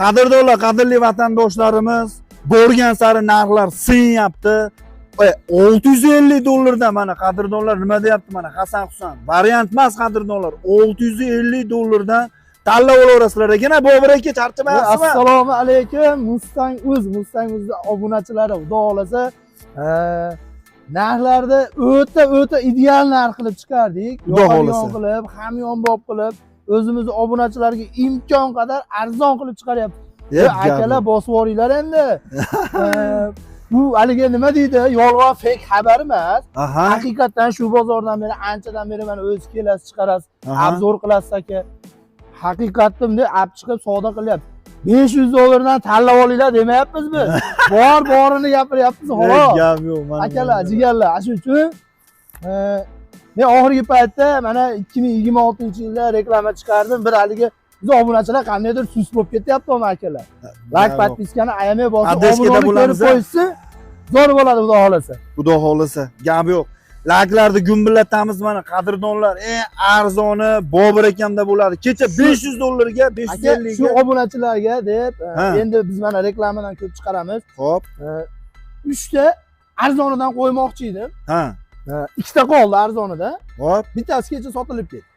Qadrdonlar, qadrli vatandoshlarimiz, borgan sari narxlar sinyapti. 650 dollardan mana qadrdonlar nima deyapti mana Hasan Husan. Variant emas qadrdonlar. 650 dollardan tanlab olasizlar ekan. Bobur aka charchamayapsizmi? Assalomu alaykum. Mustang.uz obunachilari, xudo xolasa, narxlarni o'ta ideal narx qilib chiqardik. Yo'q qilib, hamyonbop qilib, o'zimizni obunachilarga imkon qadar arzon qilib chiqaryapmiz. Akalar bosib yuboringlar endi. Bu haliga nima deydi? Yolg'on fake xabar emas. Haqiqatan shu bozordan beri anchadan beri mana o'zi kelasiz, chiqarasiz, obzor qilasiz aka. Haqiqatda bunday olib chiqib savdo qilyapti. 500 dollardan tanlab olinglar demayapmiz biz. Borini gapiryapmiz xolos. Gap yo'q mana. Akalar, jigarlar, shuning uchun men oxirgi paytda mana 2026-yilda reklama chiqardim. Bir haliga biz obunachilar qandaydir sus bo'lib ketyapti ona akalar. Like, podpiskani ayamay bosib, obunani ko'rib qo'ysa, zo'r bo'ladi xudo xolasa. Xudo xolasa, gap yo'q. Like'larni gumbillatamiz mana qadrdonlar. Eng arzoni Bobur akamda bo'ladi. Kecha 500 dollarga, 550 ga shu obunachilarga deb endi biz mana reklamadan ko'p chiqaramiz. Xo'p. 3 ta arzonidan qo'ymoqchi edim. Ha. 2 ta qoldi arzonida. Xo'p. Bittasi kecha sotilib ketdi.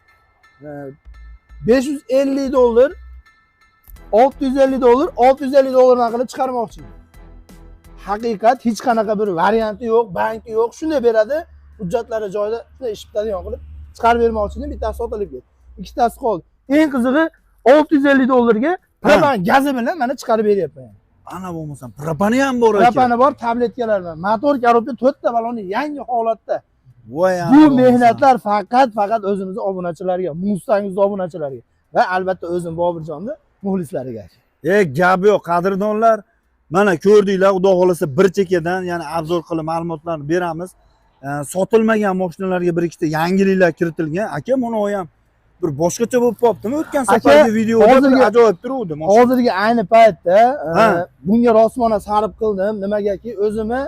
550 dollar, 650 dollar, 650 dollardan qilib chiqarmoqchi edim. Haqiqat hech qanaqa bir varianti yo'q, banki yo'q, shunday beradi. Hujjatlari joyida shunday ish bitadigan qilib chiqarib bermoqchi edim. Bittasi sotilib ketdi. Ikkitasi qoldi. Eng qizig'i 650 dollarga propan gazi bilan mana chiqarib beryapman. Ana bo'lmasa, propani ham bor ekan. Propani bor, tabletkalar bilan. Motor korobka 4 ta baloni yangi holatda. Voy, bu mehnatlar faqat o'zimiz obunachilarga, Mustang.uz obunachilariga va albatta o'zim Boburjonni muxlislariga. Gap yo'q, qadrdonlar. Mana ko'rdinglar, xudo xolasa bir chekkadan, ya'ni obzor qilib ma'lumotlarni beramiz. Sotilmagan mashinalarga bir ikkita yangiliklar kiritilgan. Aka, buni ham bir boshqacha bo'lib qolibdimi? O'tgan safargi videoda bir ajoyib turuvdi. Hozirgi ayni paytda bunga rosmona sarf qildim. Nimagaki, o'zimni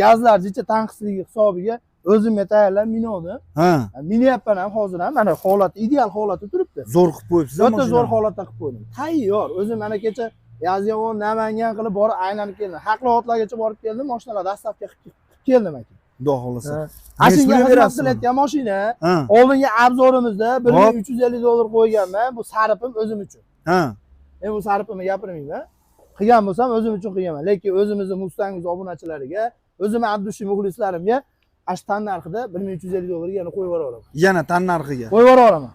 gazlar jicha tanqisligi hisobiga o'zimga tayyorlab mindim. Minyapman ham hozir ham mana holati, ideal holatda turibdi. Zo'r qilib qo'yibsiz. O'ta zo'r holatda qilib qo'ydim. Tayyor. O'zim mana kecha Yazyon, Namangan qilib borib aylanib keldim. Haqloatlargacha borib keldim, mashinalar dastavka qilib keldim aka. Xudo xolasa. Ashunga xizmat qilayotgan mashina. Oldingi obzorimizda 1350 dollar qo'yganman. Bu sarfim o'zim uchun. Men bu sarfimni gapirmayman. Qilgan bo'lsam o'zim uchun qilganman. Lekin o'zimizning Mustang.uz obunachilariga, o'zimning Abdushi muxlislarimga ash tan narxida 1350 dollarga yana qo'yib yuboraman. Yana tan narxiga. Qo'yib yuboraman.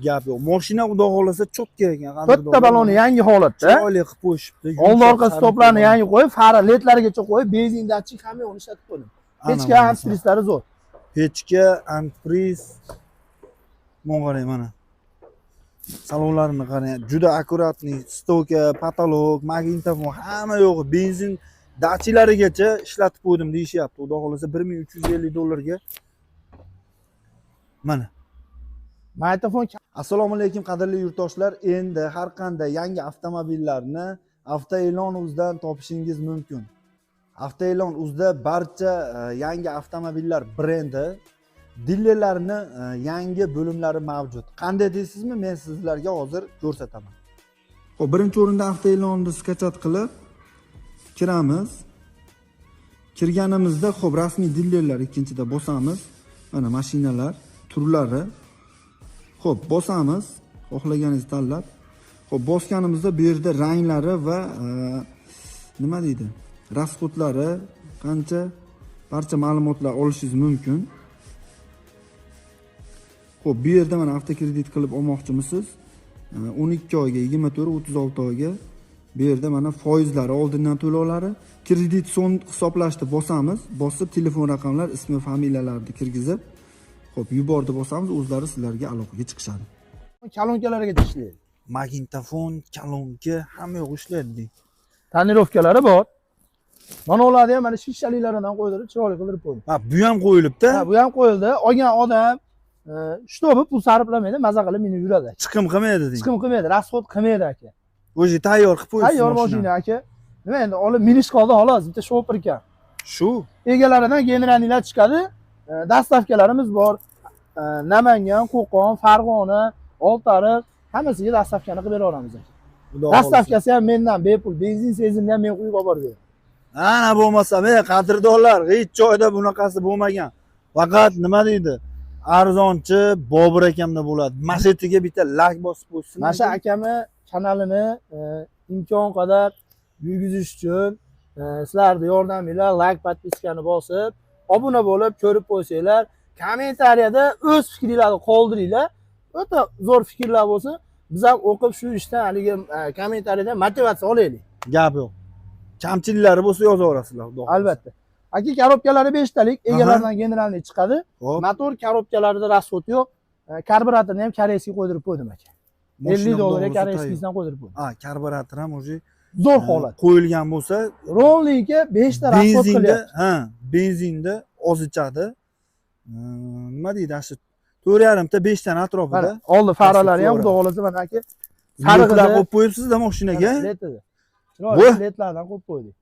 Gap yo'q. Mashina xudo xolasa cho'tka ekan. To'rtta baloni yangi holatda. Chiroyli qilib qo'yishibdi. Old orqa stoplarni yangi qo'yib, fara ledlarigacha qo'yib, benzin datchik hamma yo'qni ishlatib qo'ydim. Pechka antifrizlari zo'r. Pechka, antifriz. Qarang mana. Salonlarini qarang, juda akkuratli, stoka, patolog, magnitofon hamma yo'q, benzin datchilarigacha ishlatib qo'ydim deyishyapti. Xudo xolasa 1350 dollarga. Mana. Magnitofon. Assalomu alaykum qadrli yurtdoshlar. Endi har qanday yangi avtomobillarni Avtoe'lon.uzdan topishingiz mumkin. Avtoe'lon.uzda barcha yangi avtomobillar brendi dillerlarni yangi bo'limlari mavjud. Qanday deysizmi? Men sizlarga hozir ko'rsataman. Xo'p, birinchi o'rinda Avtoe'lonni skachat qilib kiramiz. Kirganimizda xo'p, rasmiy dillerlar ikkinchida bosamiz. Mana mashinalar turlari. Xo'p, bosamiz. Xohlaganingizni tanlab. Xo'p, bosganimizda bu yerda ranglari va nima deydi? Rasxodlari qancha barcha ma'lumotlar olishingiz mumkin. Xo'p, bu yerda mana avtokredit qilib olmoqchimisiz? 12 oyga, 24, 36 oyga. Bu yerda mana foizlari, oldindan to'lovlari, kredit so'm hisoblashni bosamiz. Bosib telefon raqamlar, ismi, familiyalarni kirgizib, xo'p, yubordi bosamiz, o'zlari sizlarga aloqaga chiqishadi. Kolonkalarga ishlaydi. Magnitofon, kolonka hamma yo'q ishlaydi. Tonirovkalari bor. Mana ularni ham mana shishaliklaridan qo'ydirib, chiroyli qildirib qo'ydim. Bu ham qo'yilibdi. Bu ham qo'yildi. Olgan odam shtobi pul sarflamaydi, maza qilib minib yuradi. Chiqim qilmaydi deydi. Chiqim qilmaydi, rasxod qilmaydi aka. O'zi tayyor qilib qo'yibsiz. Tayyor mashina aka. Nima endi olib minish qoldi xolos, bitta shoper ekan. Shu. Egalaridan generalnilar chiqadi. Dastavkalarimiz bor. Namangan, Qo'qon, Farg'ona, Oltiariq hammasiga dastavkani qilib beraveramiz. Xudo xohlasa. Dastavkasi ham mendan bepul, benzin sezinni ham men quyib olib beraman. Ana bo'lmasa, qadrdonlar, hech joyda bunaqasi bo'lmagan. Faqat nima deydi? Arzonchi Bobur akamda bo'ladi. Mashetiga bitta like bosib qo'ysin. Mana shu akamni kanalini imkon qadar yurgizish uchun sizlarning yordaminglar like, podpiskani bosib, obuna bo'lib ko'rib qo'ysanglar, kommentariyada o'z fikringizni qoldiringlar. O'ta zo'r fikrlar bo'lsa, biz ham o'qib shu ishdan haligi kommentariyadan motivatsiya olaylik. Gap yo'q. Kamchiliklari bo'lsa yozaverasizlar. Albatta. Aka, korobkalari 5 talik, egalaridan generalniy chiqadi. Motor korobkalarida rasxod yo'q. Karburatorni ham koreyskiy qo'ydirib qo'ydim aka. 50 dollarga koreyskiydan qo'ydirib qo'ydim. Karburator ham o'zi zo'r holat. Qo'yilgan bo'lsa, Rollinga 5 ta rasxod qilyapti. Benzinda oz ichadi. Nima deydi, shu 4,5 ta 5 tani atrofida. Oldi faralari ham xudo xolasa mana aka. Sariqlar qo'yib qo'yibsiz-da mashinaga. Ledlardan qo'yib qo'ydik.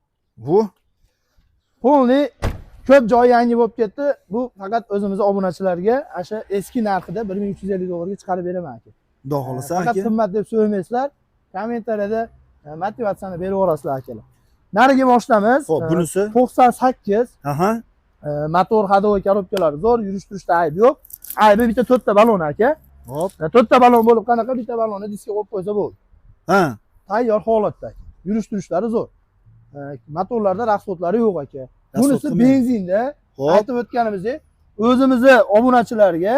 Bu Polni ko'p joyi yangi bo'lib ketdi. Bu faqat o'zimiz obunachilarga o'sha eski narxida 1350 dollarga chiqarib beraman aka. Xudo xolasa aka. Faqat qimmat deb so'ymaysizlar. Kommentariyada motivatsiyani berib yuborasizlar akalar. Narigi moshinamiz. Xo'p, bunisi 98. Aha. Motor hadovoy korobkalari zo'r, yurish turishda ayb yo'q. Aybi bitta 4 ta balon aka. Hop. 4 ta balon bo'lib qanaqa bitta balonni diskga qo'yib qo'ysa bo'ldi. Ha. Tayyor holatda. Yurish turishlari zo'r. Motorlarda rasxodlari yo'q aka. Bunisi benzinda. Aytib o'tganimizdek, o'zimizni obunachilarga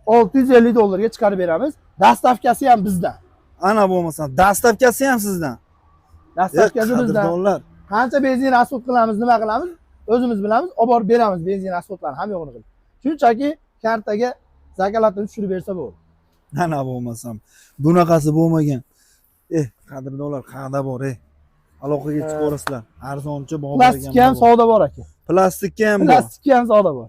650 dollarga chiqarib beramiz. Dastavkasi ham bizdan. Ana bo'lmasa, dastavkasi ham sizdan. Dastavkasi bizdan. Qancha benzin rasxod qilamiz, nima qilamiz? O'zimiz bilamiz, olib borib beramiz benzin rasxodlarni ham yo'qini qilib. Shunchaki kartaga zakalatni tushirib bersa bo'ldi. Ana bo'lmasam, bunaqasi bo'lmagan. Qadrdonlar, qayerda bor, aloqaga chiqib ko'rasizlar. Arzonchi bor. Plastik ham savdo bor aka. Plastikka ham bor. Plastikka ham savdo bor.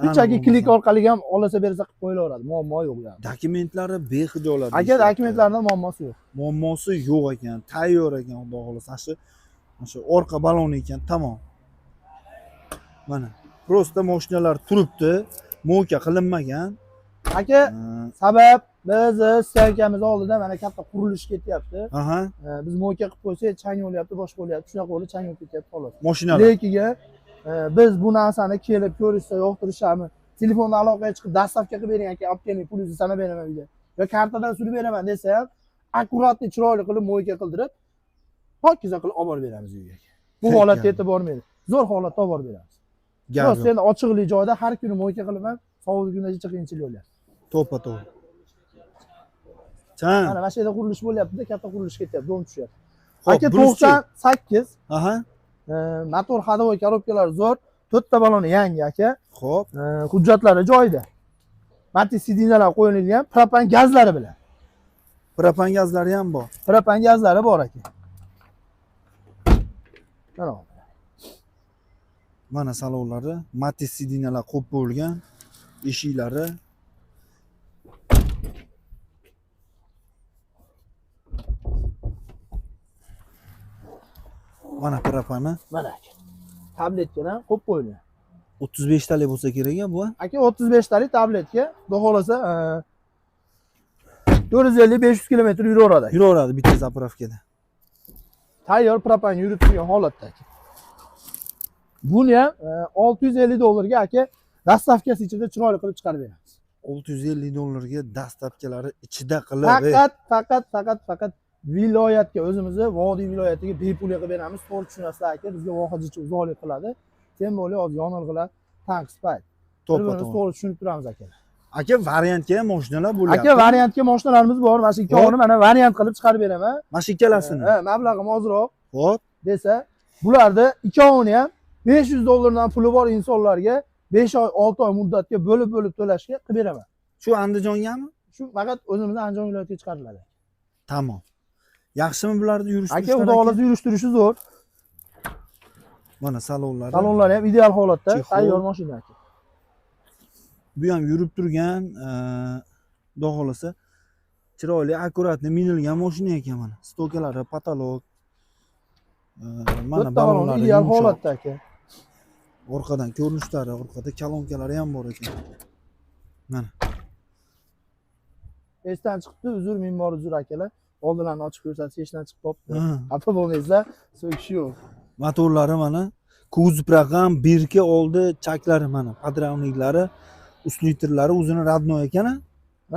Shunchaki klik orqali ham olasa bersa qilib qo'yilaveradi. Muammo yo'q yani. Dokumentlari behijolar. Aka, dokumentlarida muammosi yo'q. Muammosi yo'q ekan, tayyor ekan, xudo xolasa. Shu orqa baloni ekan, tamom. Mana, prosta mashinalar turibdi, mo'ka qilinmagan. Aka, sabab biz stankamiz oldida mana katta qurilish ketyapti. Aha. Biz mo'ka qilib qo'ysak, chang o'lyapti, boshqa bo'lyapti. Shunaqa bo'lib chang o'tib ketyapti xolos. Mashinalar. Lekin biz bu narsani kelib ko'rishsa, yoqtirishamiz. Telefondan aloqaga chiqib, dastavka qilib bering aka, olib keling, pulingizni sanab beraman uyda. Yo kartadan surib beraman desa ham, akkuratli, chiroyli qilib mo'ka qildirib, hokiza qilib olib borib beramiz uyga. Bu holatga yetib bormaydi. Zo'r holatda olib borib beramiz. Yo'q, endi ochiqlik joyda har kuni mo'ka qilib ham, sovuq kunda hech qiyinchilik bo'lyapti. To'ppa-to'g'ri. Mana mana shu yerda qurilish bo'lyapti-da, katta qurilish ketyapti, dom tushyapti. Aka 98. Aha. Motor hadovoy korobkalari zo'r, 4 ta baloni yangi aka. Xo'p. Hujjatlari joyida. Matiz sidinalar qo'yilgan, propan gazlari bilan. Propan gazlari ham bor. Propan gazlari bor aka. Mana salonlari, Matiz sidinalar qo'yib bo'lgan, eshiklari. Mana propani. Mana aka. Tabletkadan qo'yib qo'yilgan. 35 talik bo'lsa kerak bu. Aka 35 talik tabletga, xudo xolasa 450-500 kilometr yuraveradi. Yuraveradi bitta zapravkada. Tayyor propan yurib turgan holatda aka. Buni ham 650 dollarga aka dastavkasi ichida chiroyli qilib chiqarib beramiz. 650 dollarga dastavkalari ichida qilib. Faqat viloyatga, o'zimizni Vodiy viloyatiga bepul qilib beramiz. To'g'ri tushunasizlar aka, bizga vohajicha uzoqlik qiladi. Sen bo'li hozir yonilg'ilar, tanqis payt. To'g'ri tushunib turamiz aka. Aka, variantga ham mashinalar bo'lyapti. Aka, variantga mashinalarimiz bor. Mana shu ikkovini mana variant qilib chiqarib beraman. Mana shu ikkalasini. Mablag'im ozroq. Xo'p. Desa, bularni ikkovini ham 500 dollardan puli bor insonlarga 5 oy, 6 oy muddatga bo'lib to'lashga qilib beraman. Shu Andijongami? Shu faqat o'zimizning Andijon viloyatiga chiqariladi. Tamom. Yaxshimi bularni yurish aka, xudo xolasa yurish turishi zo'r. Mana salonlari. Salonlari ham ideal holatda, tayyor mashina aka. Bu ham yurib turgan, xudo xolasa chiroyli, akkuratli minilgan mashina ekan mana. Stokalari, patolog. Mana balonlari ideal holatda aka. Orqadan ko'rinishlari, orqada kolonkalari ham bor ekan. Mana. Esdan chiqdi, uzr, minbor uzr akalar. Oldinlarni ochib ko'rsatish hech narsa chiqib qolibdi. Ha. Xafa bo'lmaysizlar, so'kish yo'q. Motorlari mana kuzov raqam 1 oldi, chaklari mana podravniklari, uslitrlari o'zini radnoy ekan Ha.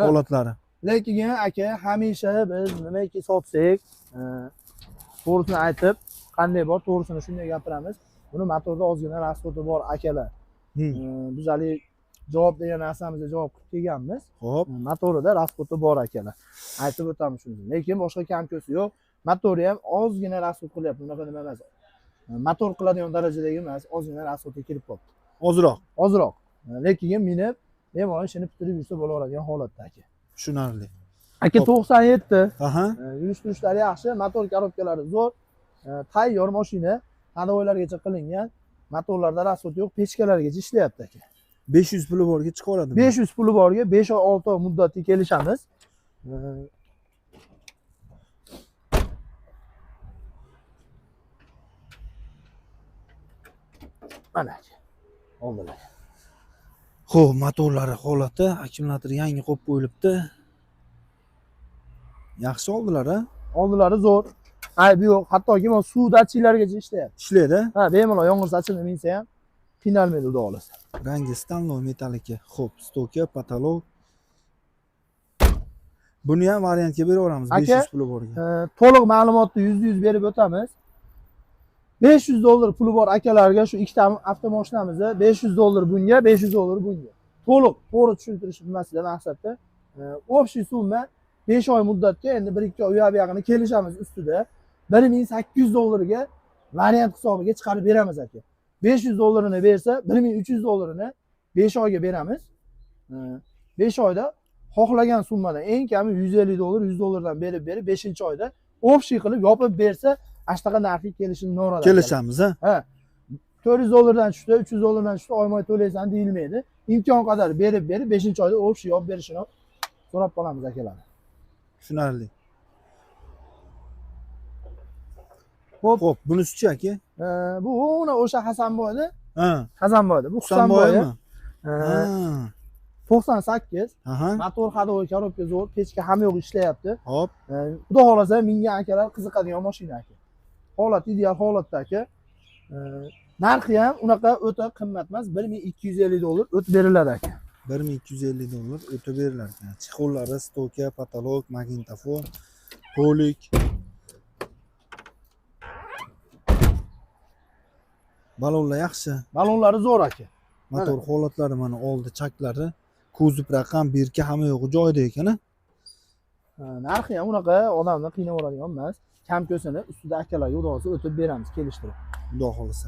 holatlari. Lekin aka hamisha biz nimaki sotsak, to'g'risini aytib, qanday bor, to'g'risini shunday gapiramiz. Buni motorda ozgina rasxodi bor akalar. Biz hali javob degan narsamizga javob qilib kelganmiz. Xo'p, Motorida rasxodi bor akalar. Aytib o'tamiz shuni. Lekin boshqa kamko'si yo'q. Motori ham ozgina rasxod qilyapti. Unaqa nima emas. Motor qiladigan darajadagi emas, ozgina rasxodga kirib qoldi. ozroq. Ozroq. Lekin minib, bemalol ishini bitirib yursa bo'laveradigan holatda aka. Tushunarli. Aka 97. Aha. Yurish turishlari yaxshi, motor korobkalari zo'r, tayyor mashina, hadovoylargacha qilingan, motorlarda rasxod yo'q, pechkalargacha ishlayapti aka. 500 puli borga chiqaradimi? 500 puli borga 5 oy 6 oy muddatga kelishamiz. Mana aka. Oldilar. Xo'p, motorlari holati, akkumulyator yangi qo'yib qo'yilibdi. Yaxshi oldilar a? Oldilari zo'r. Ayb yo'q, hattoki mana suv datchiklargacha ishlayapti. Ishlaydi. Ha, bemalol yomg'ir sachinib minsa ham qiynalmaydi xudo xolasa. Rangi stanlov metallika. Xo'p, stoka, patolog. Buni ham variantga beraveramiz Aka, 500 puli borga. To'liq ma'lumotni %100 berib o'tamiz. $500 puli bor akalarga shu ikkita avtomashinamizni $500 bunga, $500 bunga. To'liq to'g'ri tushuntirish nimasidan maqsadda. Общий summa 5 oy muddatga endi 1-2 oy u yoqini kelishamiz ustida $1800 ga variant hisobiga chiqarib beramiz aka. $500 ni bersa, $1300 ni 5 oyga beramiz. 5 oyda xohlagan summadan eng kami $150, $100 dan berib 5-oyda общий qilib yopib bersa, ashtaqa narxga kelishini no'rada. Kelishamiz a? Ha. $400 dan tushdi, $300 dan tushdi, oyma to'laysan deyilmaydi. Imkon qadar berib 5-oyda общий yopib berishini so'rab qolamiz akalar. Tushunarli. Xo'p, bunisi-chi aka? bu o'sha Hasanboyda, Ha. Hasanboyda. Bu Hasanboymi? Ha. 98. Aha. Motor hadovoy korobka zo'r, pechka hamma yo'q ishlayapti. Hop. Xudo xolasa mingan akalar qiziqadigan mashina aka. Holat ideal holatda aka. Narxi ham unaqa o'ta qimmat emas, $1250 o'tib beriladi aka. $1250 o'tib berilar ekan. Chexollari, stoka, patolog, magnitofon, polik. Balonlar yaxshi. Balonlari zo'r aka. Motor holatlari mana oldi chaklari, kuzov raqam 1 hamma yo'g'i joyida ekan. Narxi ham unaqa odamni qiynab oladigan emas. Kamko'sini ustida akalarga xudosi o'tib beramiz, kelishtirib. Xudo xolasa.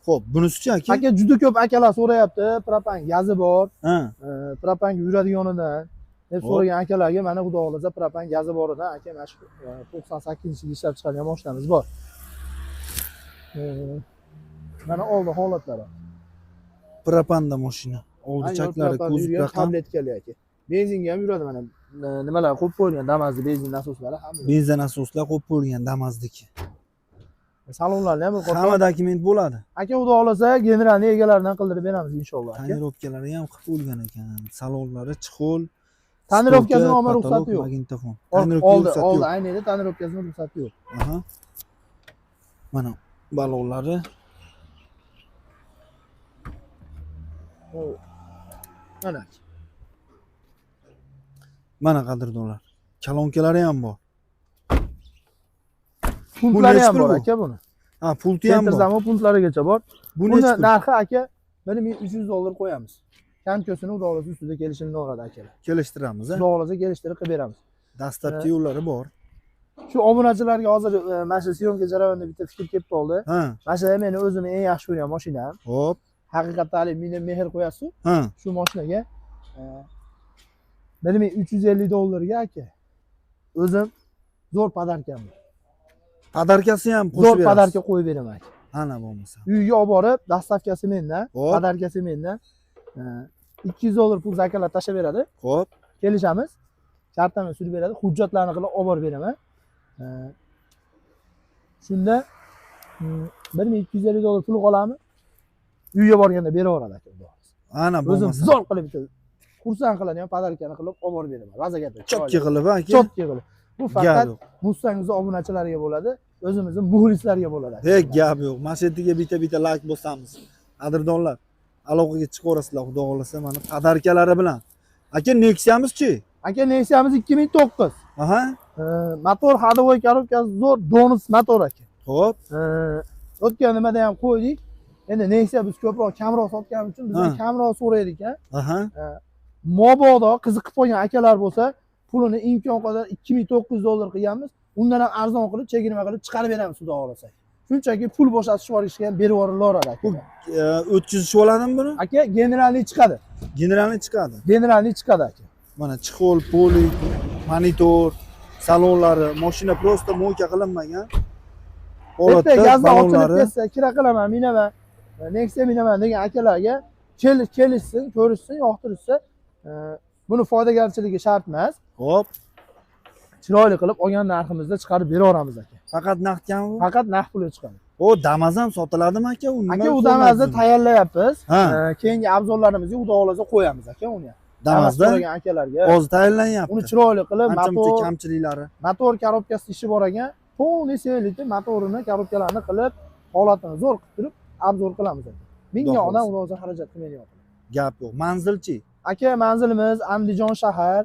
Xo'p, bunisi-chi aka? Aka juda ko'p akalar so'rayapti, propan gazi bor, Ha. propanga yuradiganidan deb so'ragan akalarga mana xudo xolasa propan gazi boridan aka mana shu 98-yilda ishlab chiqargan mashinamiz bor. Mana oldi holatlari. Propanda mashina. Oldi chaklari, kuzov raqam. Tabletkali aka. Benzinga ham yuradi mana nimalar qo'yib qo'yilgan Damazli benzin nasoslari hamma. Benzin asoslar qo'yib qo'yilgan Damazdiki. Salonlarni ham bir qator. Hamma dokument bo'ladi. Aka xudo xolasa generalni egalaridan qildirib beramiz inshaalloh aka. Tonirovkalari ham qilib qo'yilgan ekan. Salonlari chixol. Tonirovkasi noma ruxsati yo'q. Magnitofon. Oldi, aynida tonirovkasining ruxsati yo'q. Aha. Mana balonlari. Mana. Mana qadrdonlar. Kalonkalari ham bor. Puntlari ham nechta bor bu? aka buni. Ha, pulti ham bor. Sentrzamoq puntlarigacha bor. Buni Buni narxi aka $1300 qo'yamiz. Kamko'sini xudo xolasa ustida kelishini o'radi akalar. kelishtiramiz, ha? Xudo xolasa kelishtirib qilib beramiz. Dastlabki yo'llari bor. Shu obunachilarga hozir mana shu syomka jarayonida bitta fikr kelib qoldi. Ha. Mana shu meni o'zimni eng yaxshi ko'rgan mashinam. Hop. Haqiqatan meni mehr qo'yasiz Ha. shu mashinaga. $1350 ga aka. O'zim zo'r podarkam. Podarkasi ham qo'shib Zo'r beramiz. podarka qo'yib beraman aka. Ana bo'lmasa. Uyga olib borib, dastavkasi mendan, Hop. podarkasi mendan. $200 pul zakalar tashlab beradi. Xo'p. Kelishamiz. Shartnoma surib beradi. Hujjatlarni qilib olib borib beraman. Shunda $1250 pul qolamiz. Uyga borganda beraveradi aka. Ana O'zim bo'lmasa. zo'r qilib bitta xursand qiladigan podarkani qilib olib borib beraman. Razagata. Chotki qilib aka. Chotki qilib. Bu faqat yo'q. Mustang'imiz obunachilariga bo'ladi, o'zimizning muxlislarga bo'ladi. Hech gap yo'q. Mana shu yerga bitta like bosamiz. Qadrdonlar, aloqaga chiqaverasizlar xudo xolasa mana podarkalari bilan. Aka, Nexia'miz-chi? Aka, Nexia'miz 2009. Aha. Motor ходовой коробкasi zo'r, Donus motor aka. Xo'p. O'tgan nimada ham qo'ydik. Endi Nexia biz ko'proq kamroq sotganim uchun bizdan kamroq so'raydik a. Aha. Mobodo qiziqib qolgan akalar bo'lsa, pulini imkon qadar $2900 qilganmiz. Undan ham arzon qilib, chegirma qilib chiqarib beramiz xudo xolasa. Shunchaki pul bo'shatish yuborishga ham berib yuboraveradi aka. O'tkazishib oladimi buni? Aka, generalniy chiqadi. Generalniy chiqadi. Generalniy chiqadi aka. Mana chixol, polik, monitor, salonlari, mashina prosta mo'ka qilinmagan. Bitta gazdan ochilib ketsa, kira qilaman, minaman, Nexia minaman degan akalarga kelishsin, ko'rishsin, yoqtirishsa, buni foydagarchiligi shart emas. Xo'p. Chiroyli qilib olgan narximizda chiqarib beraveramiz aka. Faqat naqdmi bu? Faqat naqd pulga chiqadi. O, Damas ham sotiladimi aka? Aka, u Damasni tayyorlayapmiz. Keyingi obzorlarimizga xudo xolasa qo'yamiz aka uni ham. Damasda so'ragan akalarga hozir tayyorlanyapti. Uni chiroyli qilib, kamchiliklari. Motor korobkasi ishi bor ekan, полный selitni motorini, korobkalarini qilib, holatini zo'r qilib turib, obzor qilamiz aka. Mingga odam o'zi xarajat qilmayapti. Gap yo'q. Manzilchi? Aka, manzilimiz Andijon shahar,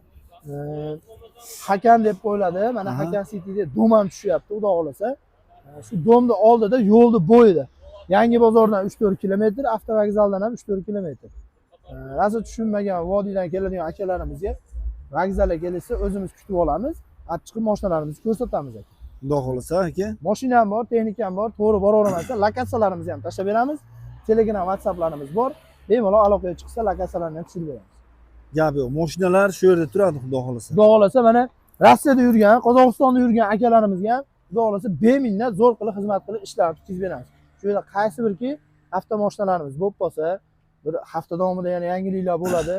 Hakan deb qo'yiladi. Mana Hakan Cityda dom ham tushyapti, xudo xolasa. Shu domni oldida, yo'lni bo'yida. Yangi bozordan 3-4 kilometr, avtovokzaldan ham 3-4 kilometr. Razi tushunmagan vodiydan keladigan akalarimizga vokzalga kelsa, o'zimiz kutib olamiz. Chiqib mashinalarimizni ko'rsatamiz aka. Xudo xolasa aka. Mashina ham bor, texnika ham bor, to'g'ri boravermasa, lokatsiyalarimizni ham tashlab beramiz. Telegram, WhatsApplarimiz bor. Bemalol aloqaga chiqsa, lokatsiyalarni ham tushirib beramiz. Gap yo'q. Mashinalar shu yerda turadi, xudo xolasa. Xudo xolasa mana Rossiyada yurgan, Qozog'istonda yurgan akalarimizga ham xudo xolasa beminnat zo'r qilib xizmat qilib ishlarni tutkazib beramiz. Shu yerda qaysi birki avtomashinalarimiz bo'lib qolsa, bir hafta davomida yana yangiliklar bo'ladi.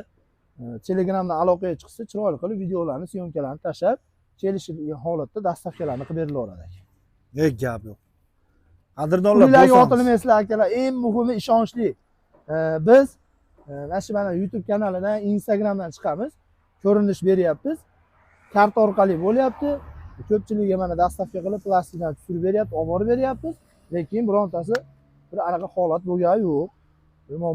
Telegramdan aloqaga chiqsa, chiroyli qilib videolarni, syomkalarni tashlab, kelishilgan holatda dastavkalarni qilib berilaveradi aka. Gap yo'q. Qadrdonlar, pullarga otilmaysizlar akalar, eng muhimi ishonchli. Biz mana shu YouTube kanalidan, Instagramdan chiqamiz, ko'rinish beryapmiz. Karta orqali bo'lyapti. Ko'pchiligiga mana dastavka qilib plastikdan tushirib beryapti, olib borib beryapmiz. Lekin birontasi bir anaqa holat bo'lgani yo'q.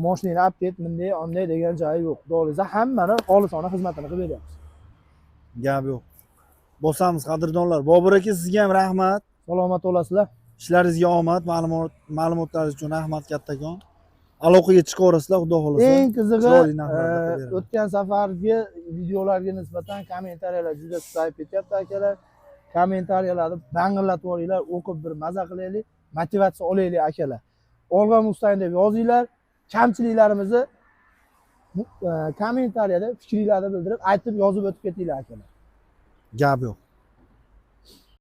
Mashinani olib ket, bunday, onday degan joyi yo'q. Do'liza hammani xolisona xizmatini qilib beryapmiz. Gap yo'q. Bosamiz qadrdonlar. Bobur aka, sizga ham rahmat. Salomat bo'lasizlar. Ishlaringizga omad, ma'lumotlaringiz uchun rahmat kattakon. Aloqaga chiqaverasizlar, xudo xolasa. Eng qizig'i, o'tgan safargi videolarga nisbatan kommentariyalar juda ko'payib ketyapti akalar. Kommentariyalarni bang'illatib olinglar, o'qib bir maza qilaylik, motivatsiya olaylik akalar. Olgan Mustang deb yozinglar, kamchiliklarimizni kommentariyada fikringlarni bildirib, aytib yozib o'tib ketinglar akalar. Gap yo'q.